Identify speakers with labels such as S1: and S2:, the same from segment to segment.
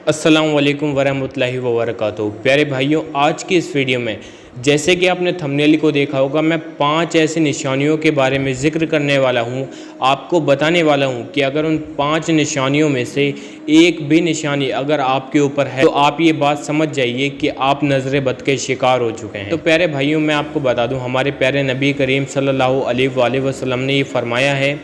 S1: अस्सलाम वालेकुम वरहमतुल्लाहि वबरकातुहू। प्यारे भाइयों, आज की इस वीडियो में जैसे कि आपने थंबनेल को देखा होगा, मैं 5 ऐसी निशानियों के बारे में ज़िक्र करने वाला हूं। आपको बताने वाला हूं कि अगर उन 5 निशानियों में से एक भी निशानी अगर आपके ऊपर है तो आप ये बात समझ जाइए कि आप नज़र बद के शिकार हो चुके हैं। तो प्यारे भाइयों, मैं आपको बता दूँ, हमारे प्यारे नबी करीम सल्लल्लाहु अलैहि वसल्लम ने ये फरमाया है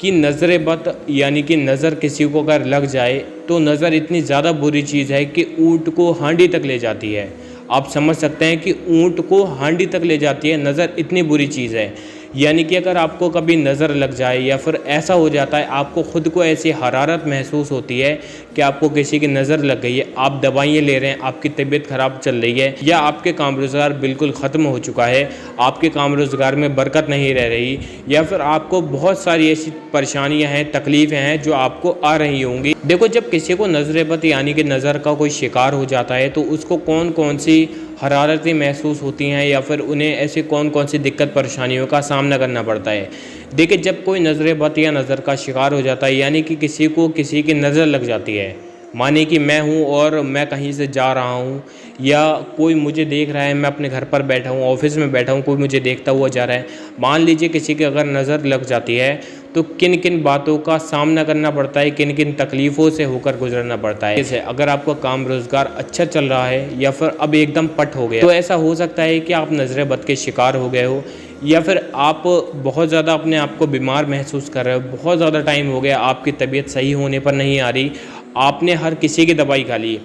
S1: कि नज़र बद यानी कि नज़र किसी को अगर लग जाए तो नज़र इतनी ज़्यादा बुरी चीज़ है कि ऊँट को हांडी तक ले जाती है। आप समझ सकते हैं कि ऊँट को हांडी तक ले जाती है, नज़र इतनी बुरी चीज़ है। यानी कि अगर आपको कभी नज़र लग जाए या फिर ऐसा हो जाता है, आपको ख़ुद को ऐसी हरारत महसूस होती है कि आपको किसी की नज़र लग गई है, आप दवाइयाँ ले रहे हैं, आपकी तबीयत ख़राब चल रही है, या आपके काम रोज़गार बिल्कुल ख़त्म हो चुका है, आपके काम रोज़गार में बरकत नहीं रह रही, या फिर आपको बहुत सारी ऐसी परेशानियाँ हैं, तकलीफ़ें हैं जो आपको आ रही होंगी। देखो, जब किसी को नज़र बद यानी कि नज़र का कोई शिकार हो जाता है तो उसको कौन कौन सी हरारतें महसूस होती हैं या फिर उन्हें ऐसी कौन कौन सी दिक्कत परेशानियों का सामना करना पड़ता है। देखिए, जब कोई नज़र बद या नज़र का शिकार हो जाता है, यानी कि किसी को किसी की नज़र लग जाती है, माने कि मैं हूँ और मैं कहीं से जा रहा हूँ या कोई मुझे देख रहा है, मैं अपने घर पर बैठा हूँ, ऑफिस में बैठा हूँ, कोई मुझे देखता हुआ जा रहा है। मान लीजिए किसी की अगर नज़र लग जाती है तो किन किन बातों का सामना करना पड़ता है, किन किन तकलीफ़ों से होकर गुजरना पड़ता है। जैसे अगर आपका काम रोज़गार अच्छा चल रहा है या फिर अब एकदम पट हो गया, तो ऐसा हो सकता है कि आप नज़र बद के शिकार हो गए हो, या फिर आप बहुत ज़्यादा अपने आप को बीमार महसूस कर रहे हो, बहुत ज़्यादा टाइम हो गया, आपकी तबीयत सही होने पर नहीं आ रही, आपने हर किसी की दवाई खा ली,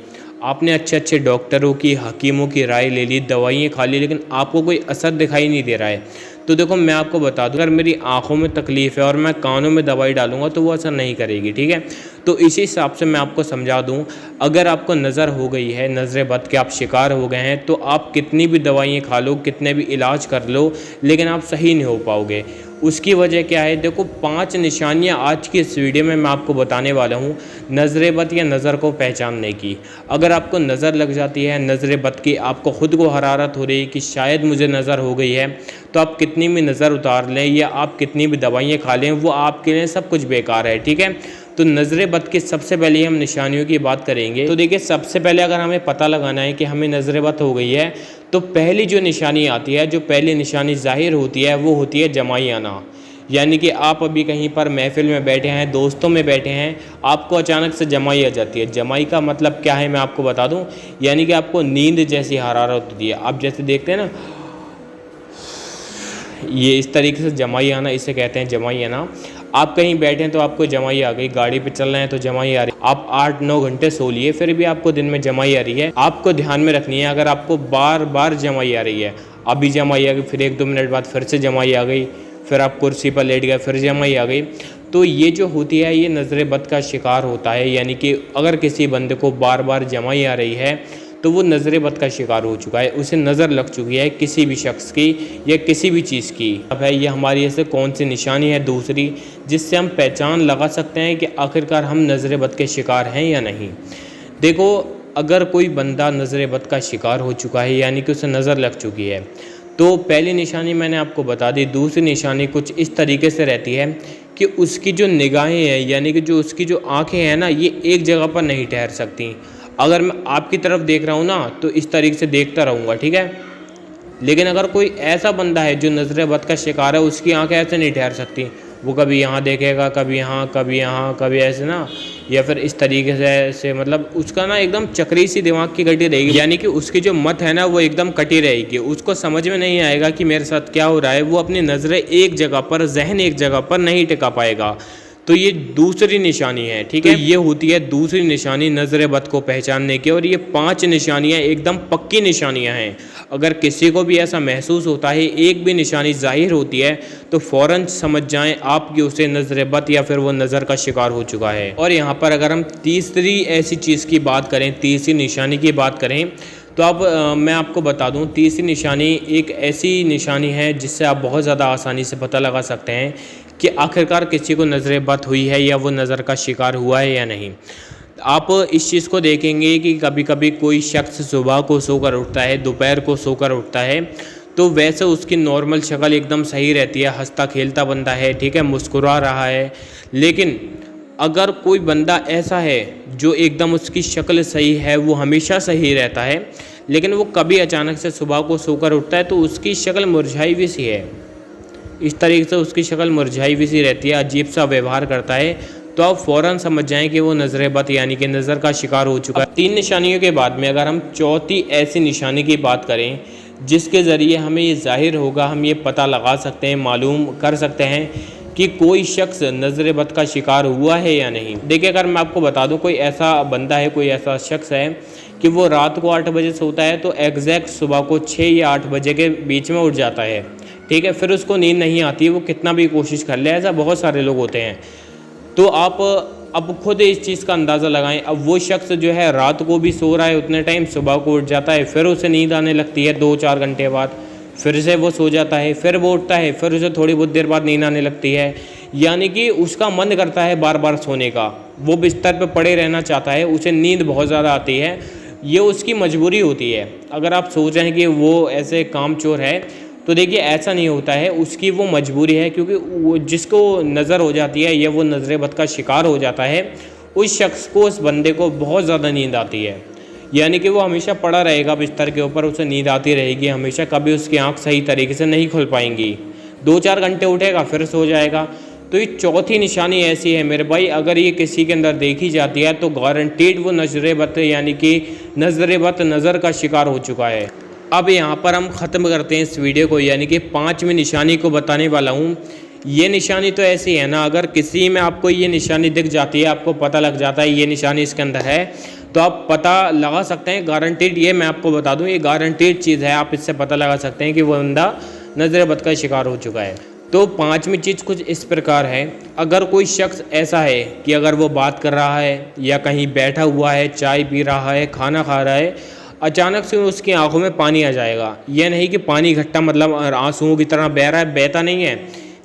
S1: आपने अच्छे अच्छे डॉक्टरों की, हकीमों की राय ले ली, दवाइयाँ खा ली, लेकिन आपको कोई असर दिखाई नहीं दे रहा है। तो देखो, मैं आपको बता दूं, अगर मेरी आँखों में तकलीफ़ है और मैं कानों में दवाई डालूंगा तो वो असर नहीं करेगी, ठीक है। तो इसी हिसाब से मैं आपको समझा दूं, अगर आपको नज़र हो गई है, नज़र बद के आप शिकार हो गए हैं, तो आप कितनी भी दवाइयाँ खा लो, कितने भी इलाज कर लो, लेकिन आप सही नहीं हो पाओगे। उसकी वजह क्या है? देखो, 5 निशानियाँ आज की इस वीडियो में मैं आपको बताने वाला हूँ नज़र बद या नज़र को पहचानने की। अगर आपको नज़र लग जाती है, नज़र बद की, आपको ख़ुद को हरारत हो रही है कि शायद मुझे नज़र हो गई है, तो आप कितनी भी नज़र उतार लें या आप कितनी भी दवाइयाँ खा लें, वो आपके लिए सब कुछ बेकार है, ठीक है। तो नज़र बद की सबसे पहले हम निशानियों की बात करेंगे। तो देखिए, सबसे पहले अगर हमें पता लगाना है कि हमें नज़र बद हो गई है, तो पहली जो निशानी आती है, जो पहली निशानी ज़ाहिर होती है, वो होती है जमाई आना। यानी कि आप अभी कहीं पर महफिल में बैठे हैं, दोस्तों में बैठे हैं, आपको अचानक से जमाई आ जाती है। जमाई का मतलब क्या है मैं आपको बता दूं, यानी कि आपको नींद जैसी हरारत होती है। आप जैसे देखते हैं ना, ये इस तरीके से जमाई आना, इसे कहते हैं जमाई आना। आप कहीं बैठे हैं तो आपको जमाई आ गई, गाड़ी पे चल रहे हैं तो जमाई आ रही है, आप 8-9 घंटे सो लिए फिर भी आपको दिन में जमाई आ रही है। आपको ध्यान में रखनी है, अगर आपको बार बार जमाई आ रही है, अभी जमाई आ गई, फिर 1-2 मिनट बाद फिर से जमाई आ गई, फिर आप कुर्सी पर लेट गए, फिर जमाई आ गई, तो ये जो होती है, ये नज़र बद का शिकार होता है। यानी कि अगर किसी बंदे को बार बार जमाई आ रही है तो वो नज़र बद का शिकार हो चुका है, उसे नज़र लग चुकी है किसी भी शख्स की या किसी भी चीज़ की। अब है, ये हमारी ऐसे कौन सी निशानी है दूसरी जिससे हम पहचान लगा सकते हैं कि आखिरकार हम नज़र बद के शिकार हैं या नहीं। देखो, अगर कोई बंदा नज़र बद का शिकार हो चुका है, यानी कि उसे नज़र लग चुकी है, तो पहली निशानी मैंने आपको बता दी। दूसरी निशानी कुछ इस तरीके से रहती है कि उसकी जो निगाहें हैं, यानी कि जो उसकी जो आँखें हैं ना, ये एक जगह पर नहीं ठहर सकती। अगर मैं आपकी तरफ देख रहा हूँ ना, तो इस तरीके से देखता रहूँगा, ठीक है। लेकिन अगर कोई ऐसा बंदा है जो नज़र बद का शिकार है, उसकी आंखें ऐसे नहीं ठहर सकती, वो कभी यहाँ देखेगा, कभी यहाँ, कभी यहाँ, कभी ऐसे ना, या फिर इस तरीके से मतलब उसका ना एकदम चक्री सी दिमाग की गति रहेगी। यानी कि उसकी जो मत है ना, वो एकदम कटी रहेगी, उसको समझ में नहीं आएगा कि मेरे साथ क्या हो रहा है। वो अपनी नज़रें एक जगह पर, जहन एक जगह पर नहीं टिका पाएगा। तो ये दूसरी निशानी है, ठीक है। ये होती है दूसरी निशानी नज़र बद को पहचानने की, और ये 5 निशानियां एकदम पक्की निशानियां हैं। अगर किसी को भी ऐसा महसूस होता है, एक भी निशानी जाहिर होती है, तो फ़ौरन समझ जाएं आप कि उसे नज़र बद या फिर वो नज़र का शिकार हो चुका है। और यहाँ पर अगर हम तीसरी ऐसी चीज़ की बात करें, तीसरी निशानी की बात करें, तो अब मैं आपको बता दूं, तीसरी निशानी एक ऐसी निशानी है जिससे आप बहुत ज़्यादा आसानी से पता लगा सकते हैं कि आखिरकार किसी को नज़र बद हुई है या वो नज़र का शिकार हुआ है या नहीं। आप इस चीज़ को देखेंगे कि कभी कभी कोई शख्स सुबह को सोकर उठता है, दोपहर को सोकर उठता है, तो वैसे उसकी नॉर्मल शक्ल एकदम सही रहती है, हंसता खेलता बंदा है, ठीक है, मुस्कुरा रहा है, लेकिन अगर कोई बंदा ऐसा है जो एकदम उसकी शक्ल सही है, वो हमेशा सही रहता है, लेकिन वो कभी अचानक से सुबह को सोकर उठता है तो उसकी शक्ल मुरझाई हुई सी है, इस तरीके से उसकी शक्ल मुरझाई हुई सी रहती है, अजीब सा व्यवहार करता है, तो आप फ़ौरन समझ जाएं कि वो नज़र बद यानी कि नज़र का शिकार हो चुका है। 3 निशानियों के बाद में अगर हम चौथी ऐसी निशानी की बात करें जिसके ज़रिए हमें ये ज़ाहिर होगा, हम ये पता लगा सकते हैं, मालूम कर सकते हैं कि कोई शख्स नज़र बद का शिकार हुआ है या नहीं। देखिए, अगर मैं आपको बता दूं, कोई ऐसा बंदा है, कोई ऐसा शख्स है कि वो रात को 8 बजे सोता है तो एग्जैक्ट सुबह को 6 या 8 बजे के बीच में उठ जाता है, ठीक है। फिर उसको नींद नहीं आती, वो कितना भी कोशिश कर ले, ऐसा बहुत सारे लोग होते हैं। तो आप अब खुद इस चीज़ का अंदाज़ा लगाएं। अब वो शख्स जो है रात को भी सो रहा है उतने टाइम, सुबह को उठ जाता है, फिर उसे नींद आने लगती है 2-4 घंटे बाद, फिर से वो सो जाता है, फिर वो उठता है, फिर उसे थोड़ी बहुत देर बाद नींद आने लगती है, यानी कि उसका मन करता है बार बार सोने का, वो बिस्तर पर पड़े रहना चाहता है, उसे नींद बहुत ज़्यादा आती है, ये उसकी मजबूरी होती है। अगर आप सोच रहे हैं कि वो ऐसे कामचोर है, तो देखिए ऐसा नहीं होता है, उसकी वो मजबूरी है, क्योंकि वो जिसको नज़र हो जाती है या वो नज़र बद का शिकार हो जाता है, उस शख्स को, उस बंदे को बहुत ज़्यादा नींद आती है, यानी कि वो हमेशा पड़ा रहेगा बिस्तर के ऊपर, उसे नींद आती रहेगी हमेशा, कभी उसकी आंख सही तरीके से नहीं खुल पाएंगी, 2-4 घंटे उठेगा फिर सो जाएगा। तो ये चौथी निशानी ऐसी है मेरे भाई, अगर ये किसी के अंदर देखी जाती है तो गारंटीड वो नज़र बद यानी कि नज़र बद, नज़र का शिकार हो चुका है। अब यहाँ पर हम ख़त्म करते हैं इस वीडियो को, यानी कि 5वीं निशानी को बताने वाला हूँ। ये निशानी तो ऐसी है ना, अगर किसी में आपको ये निशानी दिख जाती है, आपको पता लग जाता है ये निशानी इसके अंदर है, तो आप पता लगा सकते हैं गारंटीड। ये मैं आपको बता दूं, ये गारंटीड चीज़ है, आप इससे पता लगा सकते हैं कि वो बंदा नज़र बद का शिकार हो चुका है। तो 5वीं चीज़ कुछ इस प्रकार है, अगर कोई शख्स ऐसा है कि अगर वो बात कर रहा है या कहीं बैठा हुआ है, चाय पी रहा है, खाना खा रहा है, अचानक से उसकी आंखों में पानी आ जाएगा, यह नहीं कि पानी इकट्ठा मतलब आंसुओं की तरह बह रहा है, बहता नहीं है,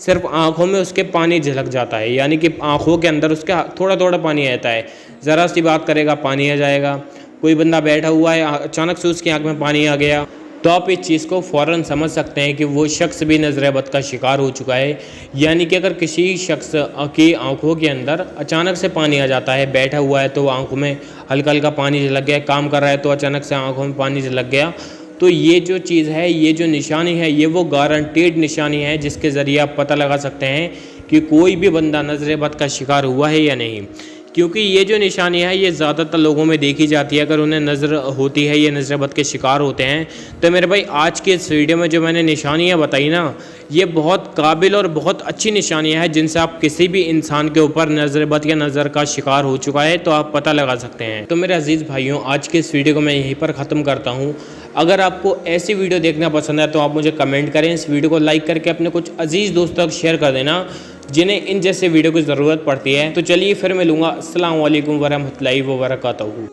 S1: सिर्फ आंखों में उसके पानी झलक जाता है, यानी कि आंखों के अंदर उसके थोड़ा थोड़ा पानी आता है, ज़रा सी बात करेगा पानी आ जाएगा। कोई बंदा बैठा हुआ है, अचानक से उसकी आंख में पानी आ गया, तो आप इस चीज़ को फ़ौरन समझ सकते हैं कि वो शख्स भी नज़र बद का शिकार हो चुका है। यानी कि अगर किसी शख्स की आंखों के अंदर अचानक से पानी आ जाता है, बैठा हुआ है तो आंखों में हल्का हल्का पानी झलक गया, काम कर रहा है तो अचानक से आंखों में पानी झलक गया, तो ये जो चीज़ है, ये जो निशानी है, ये वो गारंटीड निशानी है जिसके ज़रिए आप पता लगा सकते हैं कि कोई भी बंदा नज़र बद का शिकार हुआ है या नहीं। क्योंकि ये जो निशानी है ये ज़्यादातर लोगों में देखी जाती है, अगर उन्हें नज़र होती है, ये नज़र बद के शिकार होते हैं। तो मेरे भाई आज के इस वीडियो में जो मैंने निशानियाँ बताई ना, ये बहुत काबिल और बहुत अच्छी निशानियाँ हैं जिनसे आप किसी भी इंसान के ऊपर नज़र बद या नज़र का शिकार हो चुका है तो आप पता लगा सकते हैं। तो मेरे अजीज़ भाइयों, आज के इस वीडियो को मैं यहीं पर ख़त्म करता हूँ। अगर आपको ऐसी वीडियो देखना पसंद है तो आप मुझे कमेंट करें, इस वीडियो को लाइक करके अपने कुछ अजीज़ दोस्तों तक शेयर कर देना जिन्हें इन जैसे वीडियो की ज़रूरत पड़ती है। तो चलिए फिर मिलूँगा। अस्सलाम वालेकुम वरहमतुल्लाहि व बरकातहू।